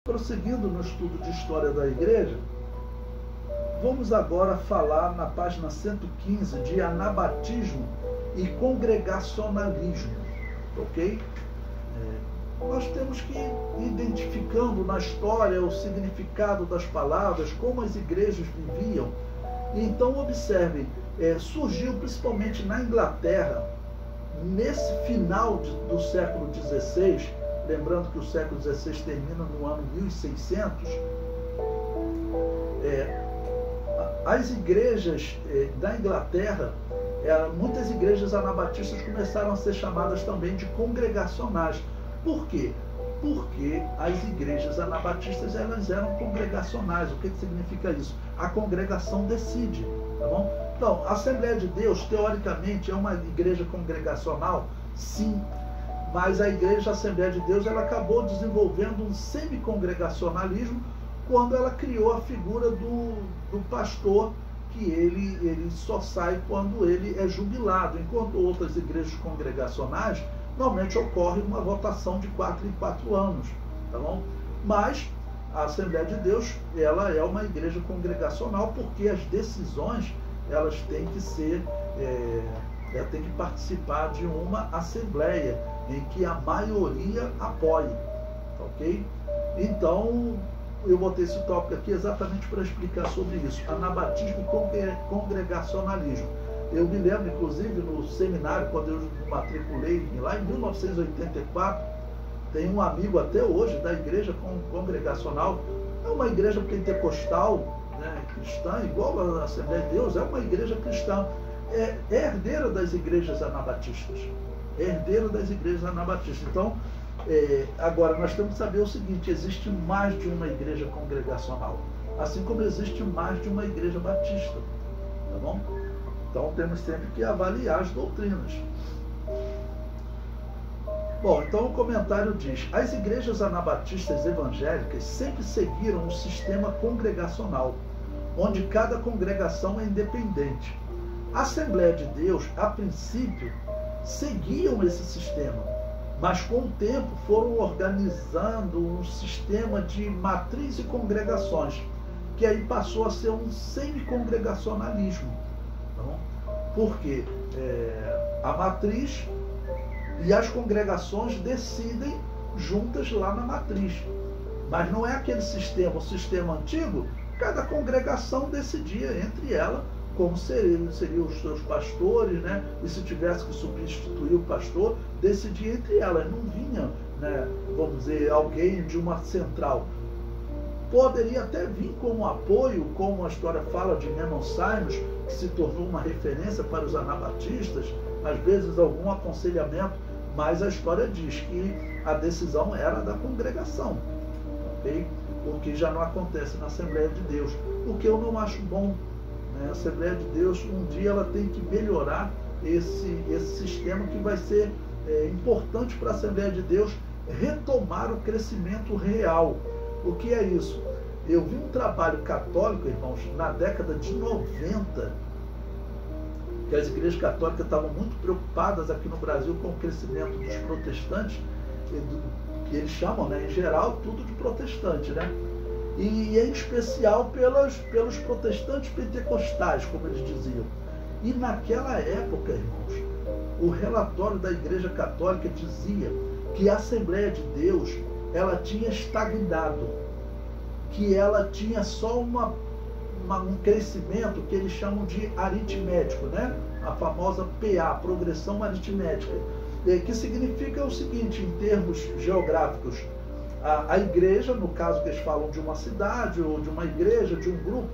Prosseguindo no estudo de história da igreja, vamos agora falar na página 115 de anabatismo e congregacionalismo, ok? Nós temos que ir identificando na história o significado das palavras, como as igrejas viviam. Então observem, surgiu principalmente na Inglaterra, nesse final do século XVI, lembrando que o século XVI termina no ano 1600, as igrejas da Inglaterra, muitas igrejas anabatistas começaram a ser chamadas também de congregacionais. Por quê? Porque as igrejas anabatistas elas eram congregacionais. O que significa isso? A congregação decide, tá bom? Então, a Assembleia de Deus, teoricamente, é uma igreja congregacional? Sim. Mas a igreja Assembleia de Deus ela acabou desenvolvendo um semicongregacionalismo quando ela criou a figura do pastor, que ele só sai quando ele é jubilado, enquanto outras igrejas congregacionais normalmente ocorre uma votação de 4 em 4 anos, tá bom? Mas a Assembleia de Deus ela é uma igreja congregacional porque as decisões elas têm que ser ela tem que participar de uma assembleia em que a maioria apoie, ok? Então eu botei esse tópico aqui exatamente para explicar sobre isso, anabatismo e congregacionalismo. Eu me lembro, inclusive, no seminário, quando eu matriculei lá em 1984, tem um amigo até hoje da igreja congregacional, é uma igreja pentecostal, né, cristã, igual a Assembleia de Deus, é uma igreja cristã, é herdeira das igrejas anabatistas, Então, agora nós temos que saber o seguinte, existe mais de uma igreja congregacional, assim como existe mais de uma igreja batista, tá bom? Então temos sempre que avaliar as doutrinas. Bom, então o comentário diz: as igrejas anabatistas evangélicas sempre seguiram um sistema congregacional, onde cada congregação é independente. A Assembleia de Deus, a princípio, seguiam esse sistema, mas com o tempo foram organizando um sistema de matriz e congregações, que aí passou a ser um semicongregacionalismo. Porque a matriz e as congregações decidem juntas lá na matriz. Mas não é aquele sistema, o sistema antigo, cada congregação decidia entre ela como seriam os seus pastores, né? E se tivesse que substituir o pastor, decidia entre elas. Não vinha, né, vamos dizer, alguém de uma central. Poderia até vir como apoio, como a história fala de Menon Simons, que se tornou uma referência para os anabatistas, às vezes algum aconselhamento, mas a história diz que a decisão era da congregação, ok? O que já não acontece na Assembleia de Deus, o que eu não acho bom, né? A Assembleia de Deus, um dia ela tem que melhorar esse sistema que vai ser importante para a Assembleia de Deus retomar o crescimento real. O que é isso? Eu vi um trabalho católico, irmãos, na década de 90, que as igrejas católicas estavam muito preocupadas aqui no Brasil com o crescimento dos protestantes, que eles chamam, né, em geral, tudo de protestante, né? E em especial pelos protestantes pentecostais, como eles diziam. E naquela época, irmãos, o relatório da Igreja Católica dizia que a Assembleia de Deus ela tinha estagnado, que ela tinha só um crescimento que eles chamam de aritmético, né? A famosa PA, progressão aritmética, que significa o seguinte, em termos geográficos, a igreja, no caso que eles falam de uma cidade ou de uma igreja, de um grupo,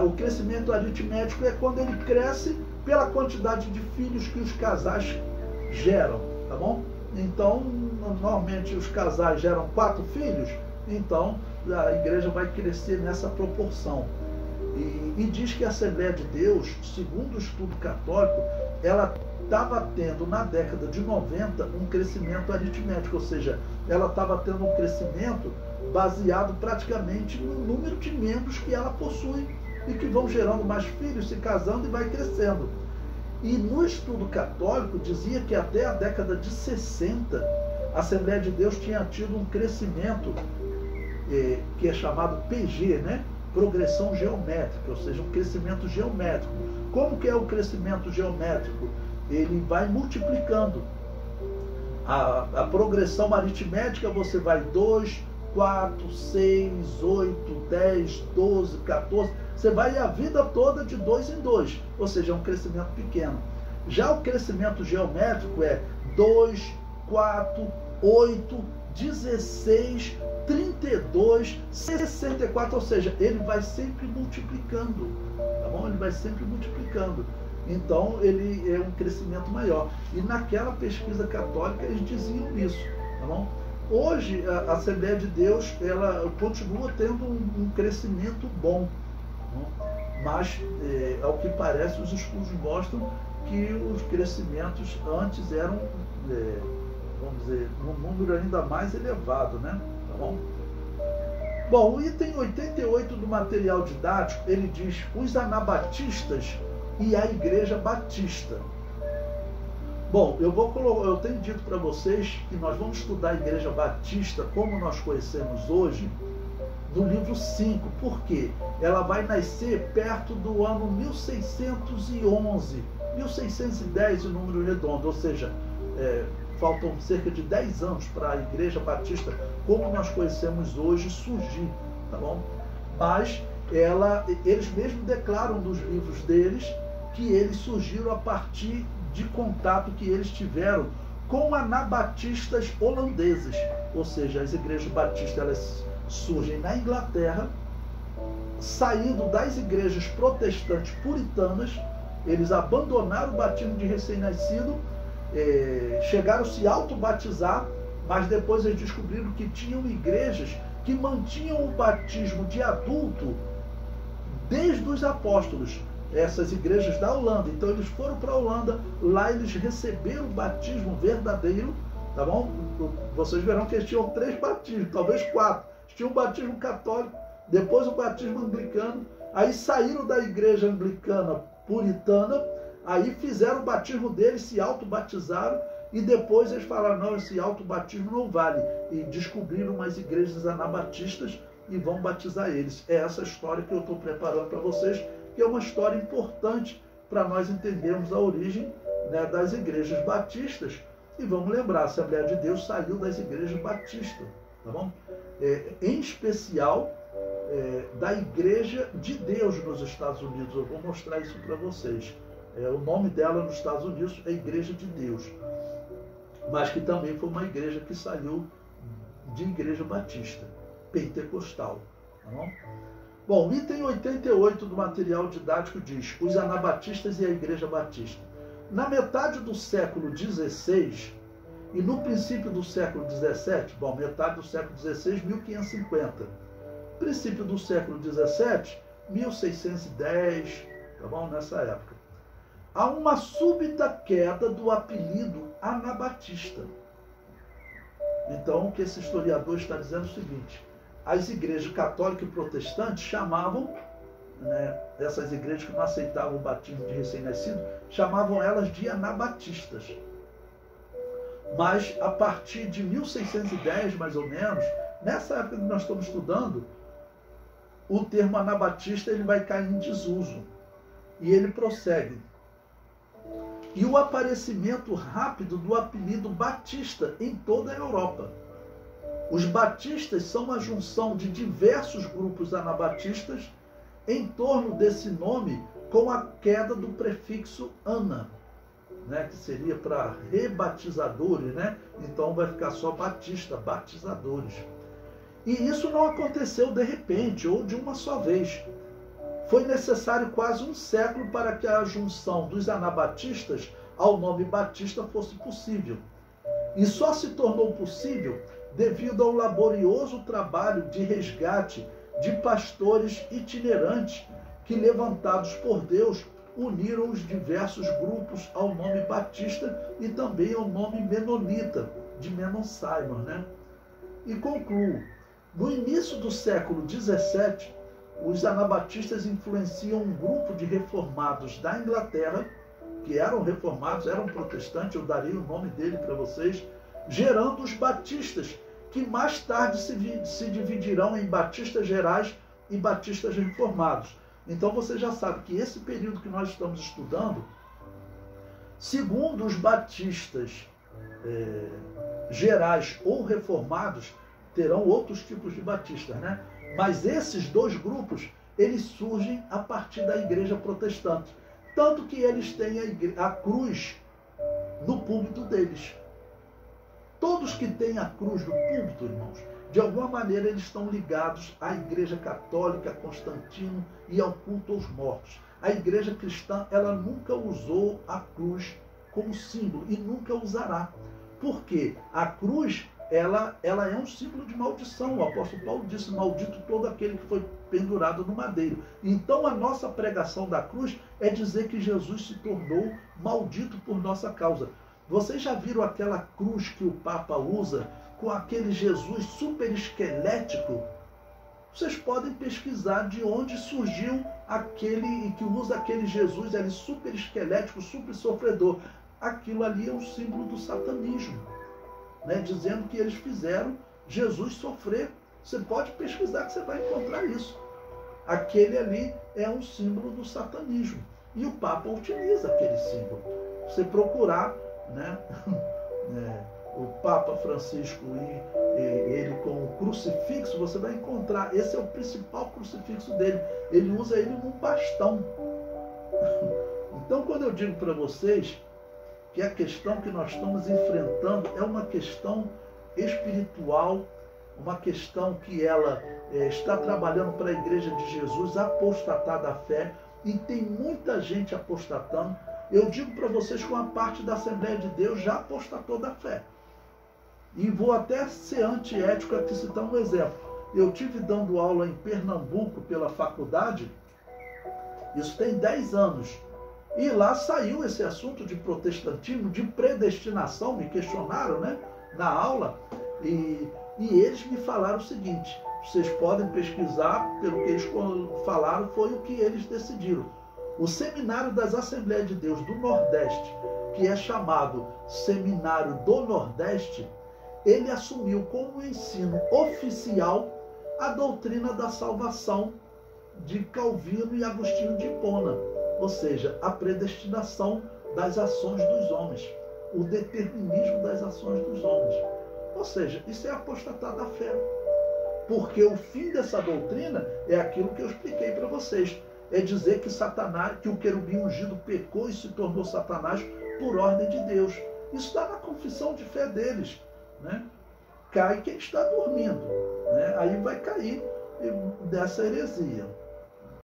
o crescimento aritmético é quando ele cresce pela quantidade de filhos que os casais geram, tá bom? Então, normalmente os casais geram 4 filhos, então a igreja vai crescer nessa proporção. E diz que a Assembleia de Deus, segundo o estudo católico, ela estava tendo na década de 90 um crescimento aritmético, ou seja, ela estava tendo um crescimento baseado praticamente no número de membros que ela possui e que vão gerando mais filhos, se casando e vai crescendo. E no estudo católico dizia que até a década de 60 a Assembleia de Deus tinha tido um crescimento que é chamado PG, né? Progressão geométrica, ou seja, um crescimento geométrico. Como que é o crescimento geométrico? Ele vai multiplicando. A progressão aritmética, você vai 2, 4, 6, 8, 10, 12, 14, você vai a vida toda de 2 em 2, ou seja, é um crescimento pequeno. Já o crescimento geométrico é 2, 4, 8, 16, 32, 64, ou seja, ele vai sempre multiplicando, tá bom? Ele vai sempre multiplicando. Então, ele é um crescimento maior. E naquela pesquisa católica, eles diziam isso, tá bom? Hoje, a Assembleia de Deus, ela continua tendo um crescimento bom, tá bom? Mas, ao que parece, os estudos mostram que os crescimentos antes eram, vamos dizer, num número ainda mais elevado, né? Tá bom? Bom, o item 88 do material didático, ele diz os anabatistas e a Igreja Batista. Bom, eu tenho dito para vocês que nós vamos estudar a Igreja Batista como nós conhecemos hoje, do livro 5. Por quê? Ela vai nascer perto do ano 1611, 1610 em número redondo, ou seja, faltam cerca de 10 anos para a Igreja Batista, como nós conhecemos hoje, surgir, tá bom? Mas eles mesmos declaram nos livros deles que eles surgiram a partir de contato que eles tiveram com anabatistas holandeses, ou seja, as igrejas batistas elas surgem na Inglaterra, saindo das igrejas protestantes puritanas, eles abandonaram o batismo de recém-nascido, chegaram a se autobatizar, mas depois eles descobriram que tinham igrejas que mantinham o batismo de adulto desde os apóstolos, essas igrejas da Holanda. Então eles foram para a Holanda, lá eles receberam o batismo verdadeiro, tá bom? Vocês verão que eles tinham 3 batismos, talvez 4. Eles tinham o batismo católico, depois o batismo anglicano, aí saíram da igreja anglicana puritana, aí fizeram o batismo deles, se autobatizaram, e depois eles falaram, não, esse autobatismo não vale, e descobriram umas igrejas anabatistas e vão batizar eles. É essa história que eu estou preparando para vocês, que é uma história importante para nós entendermos a origem, né, das igrejas batistas. E vamos lembrar, a Assembleia de Deus saiu das igrejas batistas, tá bom? Em especial da Igreja de Deus nos Estados Unidos. Eu vou mostrar isso para vocês. O nome dela nos Estados Unidos é Igreja de Deus, mas que também foi uma igreja que saiu de igreja batista, pentecostal, tá bom? Bom, o item 88 do material didático diz os anabatistas e a Igreja Batista. Na metade do século XVI e no princípio do século XVII, bom, metade do século XVI, 1550, princípio do século XVII, 1610, tá bom? Nessa época, há uma súbita queda do apelido anabatista. Então, o que esse historiador está dizendo é o seguinte: as igrejas católicas e protestantes chamavam, né, essas igrejas que não aceitavam o batismo de recém-nascido, chamavam elas de anabatistas. Mas a partir de 1610, mais ou menos, nessa época que nós estamos estudando, o termo anabatista ele vai cair em desuso. E ele prossegue. E o aparecimento rápido do apelido batista em toda a Europa. Os batistas são a junção de diversos grupos anabatistas em torno desse nome, com a queda do prefixo ana, né, que seria para rebatizadores, né? Então vai ficar só batista, batizadores. E isso não aconteceu de repente ou de uma só vez. Foi necessário quase um século para que a junção dos anabatistas ao nome batista fosse possível. E só se tornou possível devido ao laborioso trabalho de resgate de pastores itinerantes que, levantados por Deus, uniram os diversos grupos ao nome batista e também ao nome menonita, de Menon Simon, né? E concluo, no início do século XVII, os anabatistas influenciam um grupo de reformados da Inglaterra, que eram reformados, eram protestantes, eu daria o nome dele para vocês, gerando os batistas, que mais tarde se dividirão em batistas gerais e batistas reformados. Então você já sabe que esse período que nós estamos estudando, segundo os batistas gerais ou reformados, terão outros tipos de batistas, né? Mas esses dois grupos, eles surgem a partir da igreja protestante. Tanto que eles têm a cruz no púlpito deles. Todos que têm a cruz no púlpito, irmãos, de alguma maneira eles estão ligados à igreja católica, a Constantino e ao culto aos mortos. A igreja cristã, ela nunca usou a cruz como símbolo e nunca usará. Porque a cruz, ela é um símbolo de maldição. O apóstolo Paulo disse: maldito todo aquele que foi pendurado no madeiro. Então a nossa pregação da cruz é dizer que Jesus se tornou maldito por nossa causa. Vocês já viram aquela cruz que o Papa usa com aquele Jesus super esquelético? Vocês podem pesquisar de onde surgiu aquele que usa aquele Jesus ali super esquelético, super sofredor. Aquilo ali é um símbolo do satanismo, né? Dizendo que eles fizeram Jesus sofrer. Você pode pesquisar que você vai encontrar isso. Aquele ali é um símbolo do satanismo. E o Papa utiliza aquele símbolo. Você procurar, né? O Papa Francisco e ele com o crucifixo, você vai encontrar. Esse é o principal crucifixo dele. Ele usa ele num bastão. Então, quando eu digo para vocês que a questão que nós estamos enfrentando é uma questão espiritual, uma questão que ela está trabalhando para a Igreja de Jesus apostatar da fé, e tem muita gente apostatando. Eu digo para vocês que uma parte da Assembleia de Deus já apostatou da fé. E vou até ser antiético aqui citar um exemplo. Eu tive dando aula em Pernambuco pela faculdade, isso tem 10 anos. E lá saiu esse assunto de protestantismo, de predestinação, me questionaram, né, na aula, e eles me falaram o seguinte: vocês podem pesquisar, pelo que eles falaram, foi o que eles decidiram. O Seminário das Assembleias de Deus do Nordeste, que é chamado Seminário do Nordeste, ele assumiu como ensino oficial a doutrina da salvação de Calvino e Agostinho de Hipona. Ou seja, a predestinação das ações dos homens, o determinismo das ações dos homens. Ou seja, isso é apostatar da fé. Porque o fim dessa doutrina é aquilo que eu expliquei para vocês. É dizer que Satanás, que o querubim ungido pecou e se tornou Satanás por ordem de Deus. Isso está na confissão de fé deles, né? Cai quem está dormindo, né? Aí vai cair dessa heresia.